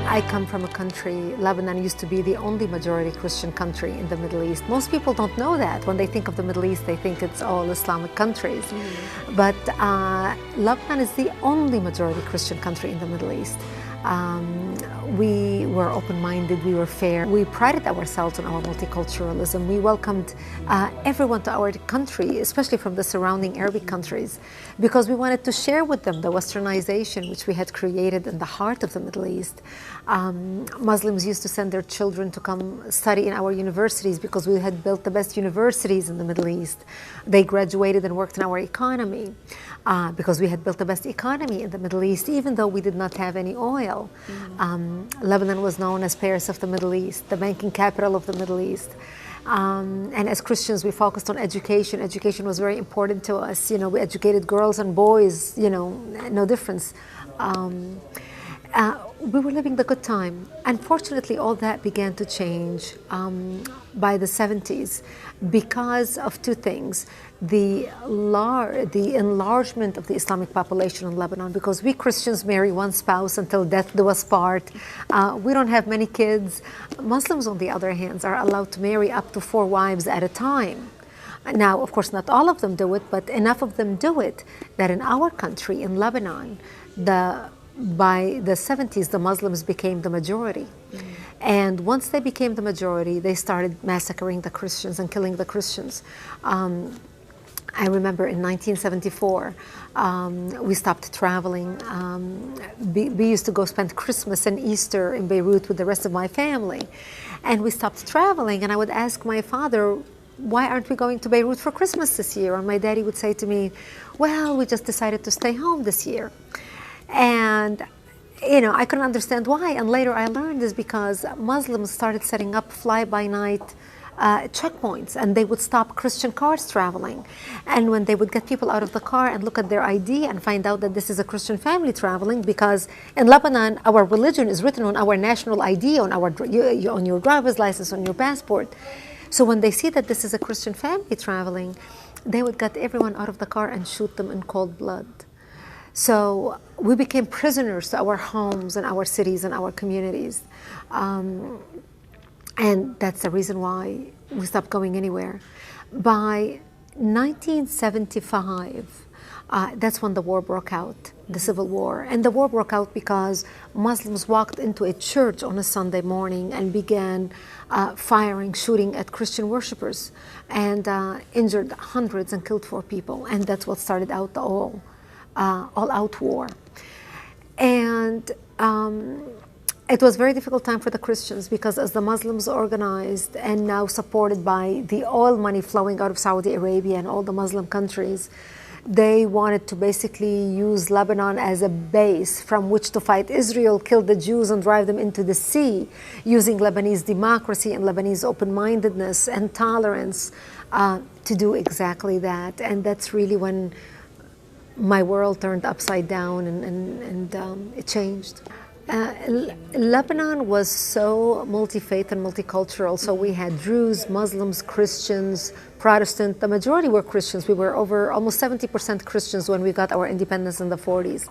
I come from a country, Lebanon used to be the only majority Christian country in the Middle East. Most people don't know that. When they think of the Middle East, they think it's all Islamic countries. But Lebanon is the only majority Christian country in the Middle East. We were open-minded, we were fair. We prided ourselves on our multiculturalism. We welcomed everyone to our country, especially from the surrounding Arabic countries, because we wanted to share with them the westernization which we had created in the heart of the Middle East. Muslims used to send their children to come study in our universities because we had built the best universities in the Middle East. They graduated and worked in our economy because we had built the best economy in the Middle East, even though we did not have any oil. Lebanon was known as Paris of the Middle East, the banking capital of the Middle East. And as Christians, we focused on education. Education was very important to us. You know, we educated girls and boys, you know, no difference. We were living the good time. Unfortunately, all that began to change by the 70s because of two things. The enlargement of the Islamic population in Lebanon, because we Christians marry one spouse until death do us part. We don't have many kids. Muslims, on the other hand, are allowed to marry up to 4 wives at a time. Now, of course, not all of them do it, but enough of them do it that in our country, in Lebanon, by the 70s, the Muslims became the majority. And once they became the majority, they started massacring the Christians and killing the Christians. I remember in 1974, we stopped traveling. We used to go spend Christmas and Easter in Beirut with the rest of my family. And we stopped traveling, and I would ask my father, why aren't we going to Beirut for Christmas this year? And my daddy would say to me, well, we just decided to stay home this year. And, you know, I couldn't understand why. And later I learned is because Muslims started setting up fly-by-night checkpoints, and they would stop Christian cars traveling. And when they would get people out of the car and look at their ID and find out that this is a Christian family traveling, because in Lebanon, our religion is written on our national ID, on your driver's license, on your passport. So when they see that this is a Christian family traveling, they would get everyone out of the car and shoot them in cold blood. So we became prisoners to our homes and our cities and our communities. And that's the reason why we stopped going anywhere. By 1975, that's when the war broke out, the civil war. And the war broke out because Muslims walked into a church on a Sunday morning and began shooting at Christian worshipers, and injured hundreds and killed 4 people. And that's what started out the all-out war. And it was a very difficult time for the Christians, because as the Muslims organized and now supported by the oil money flowing out of Saudi Arabia and all the Muslim countries, they wanted to basically use Lebanon as a base from which to fight Israel, kill the Jews and drive them into the sea, using Lebanese democracy and Lebanese open-mindedness and tolerance to do exactly that. And that's really when my world turned upside down and it changed. Lebanon was so multi-faith and multicultural. So we had Druze, Muslims, Christians, Protestant. The majority were Christians. We were over almost 70% Christians when we got our independence in the 40s.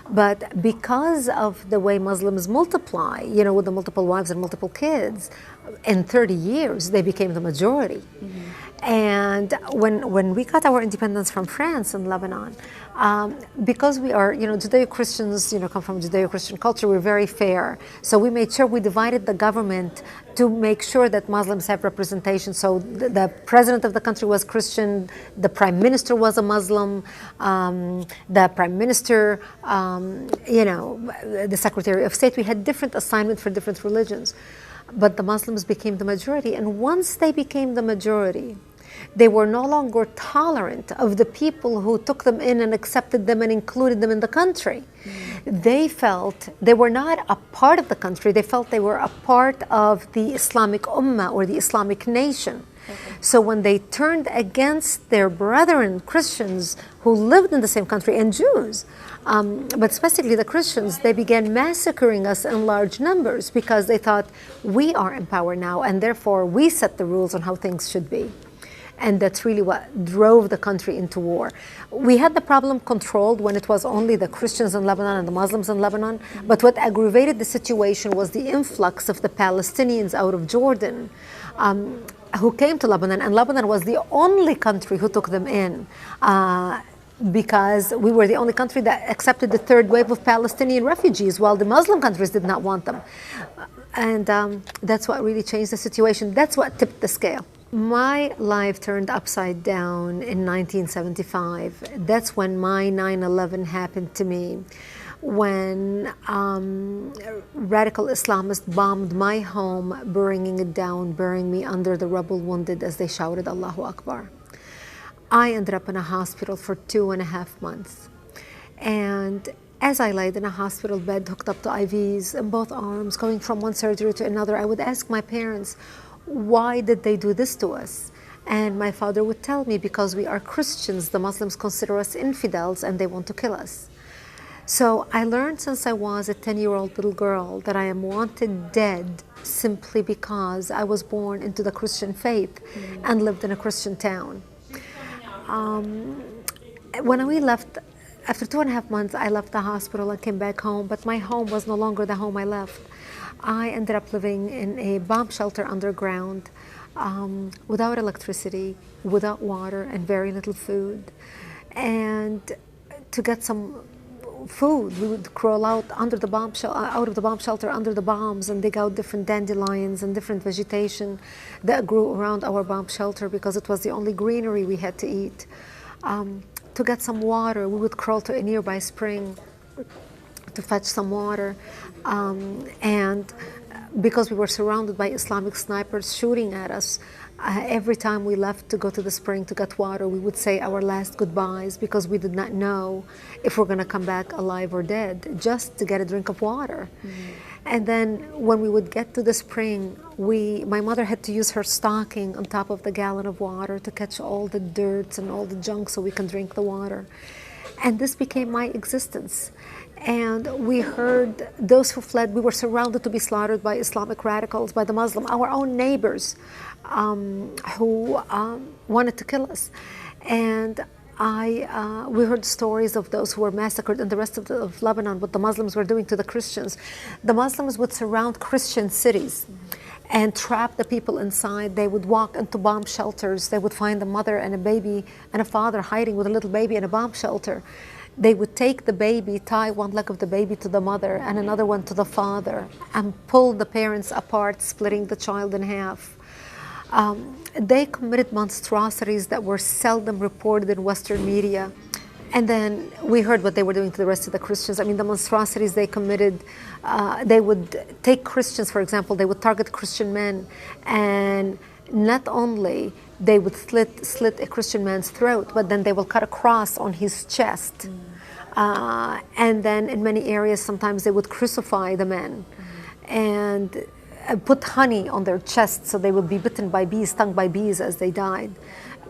But because of the way Muslims multiply, you know, with the multiple wives and multiple kids, in 30 years, they became the majority. And when we got our independence from France and Lebanon, because we are, you know, Judeo-Christians, you know, come from Judeo-Christian culture, we're very fair. So we made sure we divided the government to make sure that Muslims have representation. So the president of the country was Christian, the prime minister was a Muslim, the prime minister, you know, the secretary of state. We had different assignments for different religions. But the Muslims became the majority. And once they became the majority, they were no longer tolerant of the people who took them in and accepted them and included them in the country. They felt they were not a part of the country. They felt they were a part of the Islamic Ummah or the Islamic nation. So when they turned against their brethren Christians who lived in the same country, and Jews, but specifically the Christians, they began massacring us in large numbers because they thought we are in power now and therefore we set the rules on how things should be. And that's really what drove the country into war. We had the problem controlled when it was only the Christians in Lebanon and the Muslims in Lebanon. But what aggravated the situation was the influx of the Palestinians out of Jordan, who came to Lebanon. And Lebanon was the only country who took them in. Because we were the only country that accepted the third wave of Palestinian refugees, while the Muslim countries did not want them. And that's what really changed the situation. That's what tipped the scale. My life turned upside down in 1975. That's when my 9/11 happened to me. When radical Islamists bombed my home, bringing it down, burying me under the rubble, wounded as they shouted, Allahu Akbar. I ended up in a hospital for 2.5 months. And as I laid in a hospital bed, hooked up to IVs in both arms, going from one surgery to another, I would ask my parents, why did they do this to us? And my father would tell me, because we are Christians, the Muslims consider us infidels and they want to kill us. So I learned since I was a 10-year-old little girl that I am wanted dead simply because I was born into the Christian faith and lived in a Christian town. When we left, after 2.5 months, I left the hospital and came back home, but my home was no longer the home I left. I ended up living in a bomb shelter underground, without electricity, without water, and very little food. And to get some food, we would crawl out under the out of the bomb shelter under the bombs and dig out different dandelions and different vegetation that grew around our bomb shelter because it was the only greenery we had to eat. To get some water, we would crawl to a nearby spring to fetch some water. And because we were surrounded by Islamic snipers shooting at us, every time we left to go to the spring to get water, we would say our last goodbyes because we did not know if we're going to come back alive or dead, just to get a drink of water. And then when we would get to the spring, my mother had to use her stocking on top of the gallon of water to catch all the dirt and all the junk so we can drink the water. And this became my existence. And we heard those who fled, we were surrounded to be slaughtered by Islamic radicals, by the Muslim, our own neighbors who wanted to kill us. And we heard stories of those who were massacred in the rest of Lebanon, what the Muslims were doing to the Christians. The Muslims would surround Christian cities and trap the people inside. They would walk into bomb shelters. They would find a mother and a baby and a father hiding with a little baby in a bomb shelter. They would take the baby, tie one leg of the baby to the mother and another one to the father, and pull the parents apart, splitting the child in half. They committed monstrosities that were seldom reported in Western media. And then we heard what they were doing to the rest of the Christians. I mean, the monstrosities they committed, they would take Christians, for example, they would target Christian men, and not only they would slit a Christian man's throat, but then they will cut a cross on his chest. And then in many areas, sometimes they would crucify the men and put honey on their chests so they would be bitten by bees, stung by bees as they died.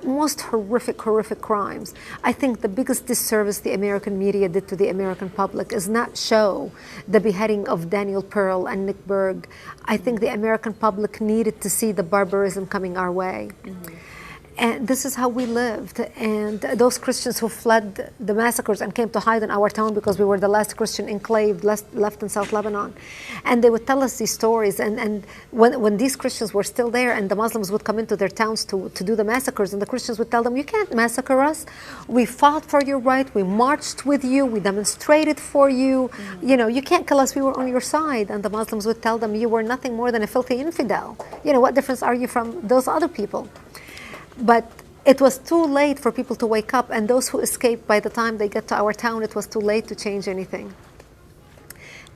Most horrific crimes. I think the biggest disservice the American media did to the American public is not show the beheading of Daniel Pearl and Nick Berg. I think the American public needed to see the barbarism coming our way. And this is how we lived. And those Christians who fled the massacres and came to hide in our town because we were the last Christian enclave left in South Lebanon. And they would tell us these stories. And when these Christians were still there and the Muslims would come into their towns to do the massacres, and the Christians would tell them, you can't massacre us. We fought for your right. We marched with you. We demonstrated for you. You know, you can't kill us. We were on your side. And the Muslims would tell them, you were nothing more than a filthy infidel. You know, what difference are you from those other people? But it was too late for people to wake up, and those who escaped, by the time they get to our town, it was too late to change anything.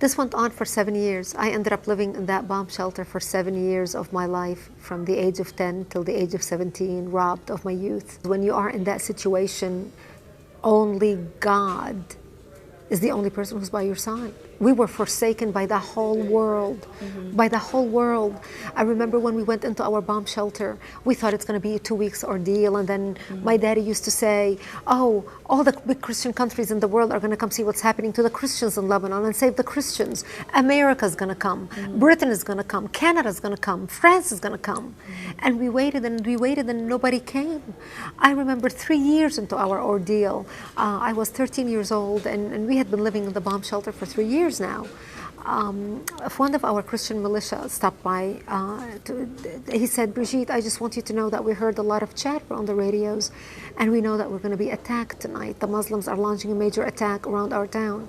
This went on for 7 years. I ended up living in that bomb shelter for 7 years of my life, from the age of 10 till the age of 17, robbed of my youth. When you are in that situation, only God is the only person who's by your side. We were forsaken by the whole world, by the whole world. I remember when we went into our bomb shelter, we thought it's going to be a 2 weeks ordeal. And then my daddy used to say, oh, all the big Christian countries in the world are going to come see what's happening to the Christians in Lebanon and save the Christians. America's going to come. Britain is going to come. Canada's going to come. France is going to come. And we waited and we waited and nobody came. I remember 3 years into our ordeal, I was 13 years old and we had been living in the bomb shelter for 3 years now. One of our Christian militia stopped by. He said, Brigitte, I just want you to know that we heard a lot of chatter on the radios and we know that we're going to be attacked tonight. The Muslims are launching a major attack around our town.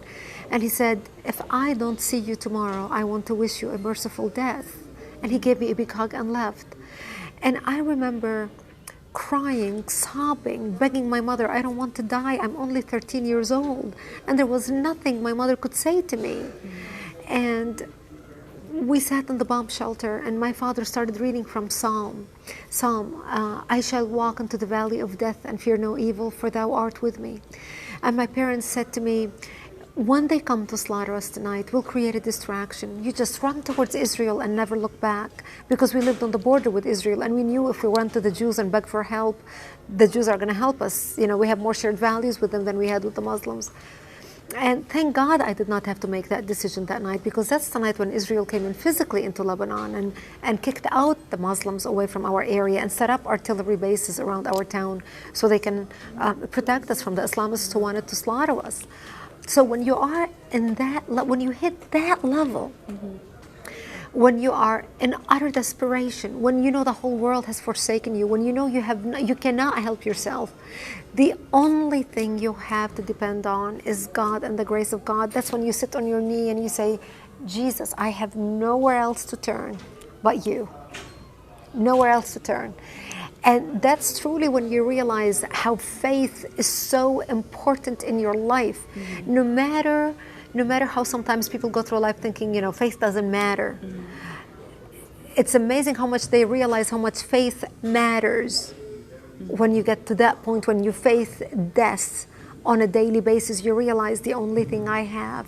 And he said, if I don't see you tomorrow, I want to wish you a merciful death. And he gave me a big hug and left. And I remember crying, sobbing, begging my mother, I don't want to die. I'm only 13 years old. And there was nothing my mother could say to me. And we sat in the bomb shelter and my father started reading from Psalm, I shall walk into the valley of death and fear no evil, for thou art with me. And my parents said to me, when they come to slaughter us tonight, we'll create a distraction. You just run towards Israel and never look back. Because we lived on the border with Israel and we knew if we went to the Jews and begged for help, the Jews are going to help us. You know, we have more shared values with them than we had with the Muslims. And thank God I did not have to make that decision that night, because that's the night when Israel came in physically into Lebanon and kicked out the Muslims away from our area and set up artillery bases around our town so they can protect us from the Islamists who wanted to slaughter us. So when you are in that, when you hit that level, when you are in utter desperation, when you know the whole world has forsaken you, when you know you cannot help yourself, the only thing you have to depend on is God and the grace of God. That's when you sit on your knee and you say, Jesus, I have nowhere else to turn but you. Nowhere else to turn. And that's truly when you realize how faith is so important in your life. No matter how sometimes people go through life thinking, you know, faith doesn't matter. It's amazing how much they realize how much faith matters. When you get to that point, when you face death on a daily basis, you realize the only thing I have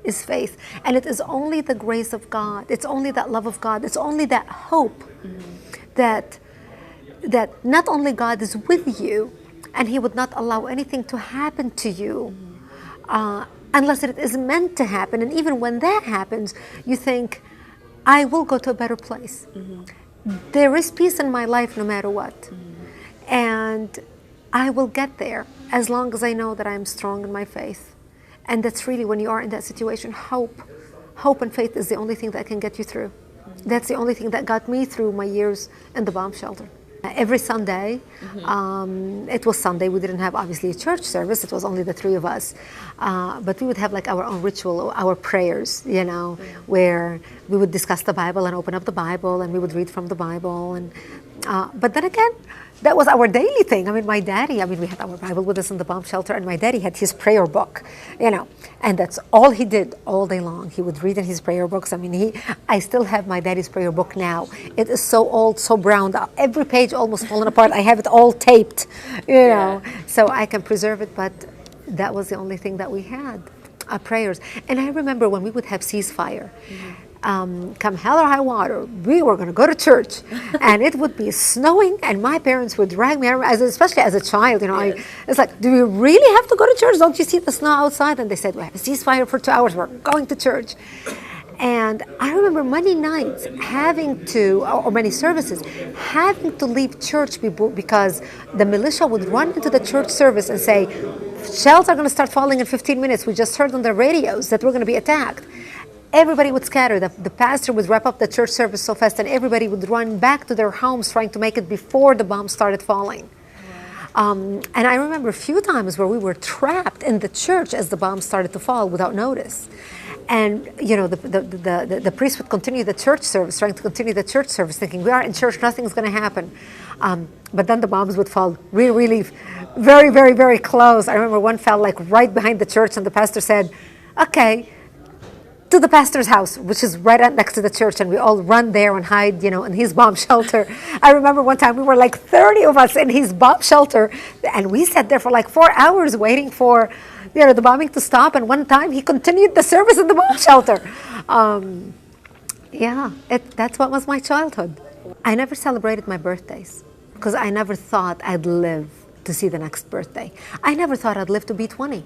is faith. And it is only the grace of God. It's only that love of God. It's only that hope that not only God is with you and He would not allow anything to happen to you unless it is meant to happen. And even when that happens, you think, I will go to a better place. There is peace in my life no matter what. And I will get there as long as I know that I am strong in my faith. And that's really when you are in that situation, hope and faith is the only thing that can get you through. That's the only thing that got me through my years in the bomb shelter. Every Sunday, it was Sunday, we didn't have obviously a church service, it was only the three of us, but we would have like our own ritual, our prayers, you know, where we would discuss the Bible and open up the Bible and we would read from the Bible. And but then again, that was our daily thing. I mean, my daddy, we had our Bible with us in the bomb shelter, and my daddy had his prayer book, you know, and that's all he did all day long. He would read in his prayer books. I still have my daddy's prayer book now. It is so old, so brown, every page almost fallen apart. I have it all taped, you know, so I can preserve it, but that was the only thing that we had, prayers. And I remember when we would have ceasefire, come hell or high water, we were going to go to church, and it would be snowing, and my parents would drag me around, especially as a child, you know. It's like, do we really have to go to church? Don't you see the snow outside? And they said, we have a ceasefire for 2 hours, we're going to church. And I remember many nights or many services, having to leave church because the militia would run into the church service and say, shells are going to start falling in 15 minutes. We just heard on the radios that we're going to be attacked. Everybody would scatter. The pastor would wrap up the church service so fast, and everybody would run back to their homes trying to make it before the bombs started falling. And I remember a few times where we were trapped in the church as the bombs started to fall without notice. And, you know, the priest would continue the church service, trying to continue the church service, thinking, we are in church, nothing's going to happen. But then the bombs would fall really, very, very, very close. I remember one fell like right behind the church, and the pastor said, okay, to the pastor's house, which is right next to the church, and we all run there and hide, in his bomb shelter. I remember one time we were like 30 of us in his bomb shelter, and we sat there for like 4 hours waiting for, the bombing to stop. And one time he continued the service in the bomb shelter. That's what was my childhood. I never celebrated my birthdays because I never thought I'd live to see the next birthday. I never thought I'd live to be 20.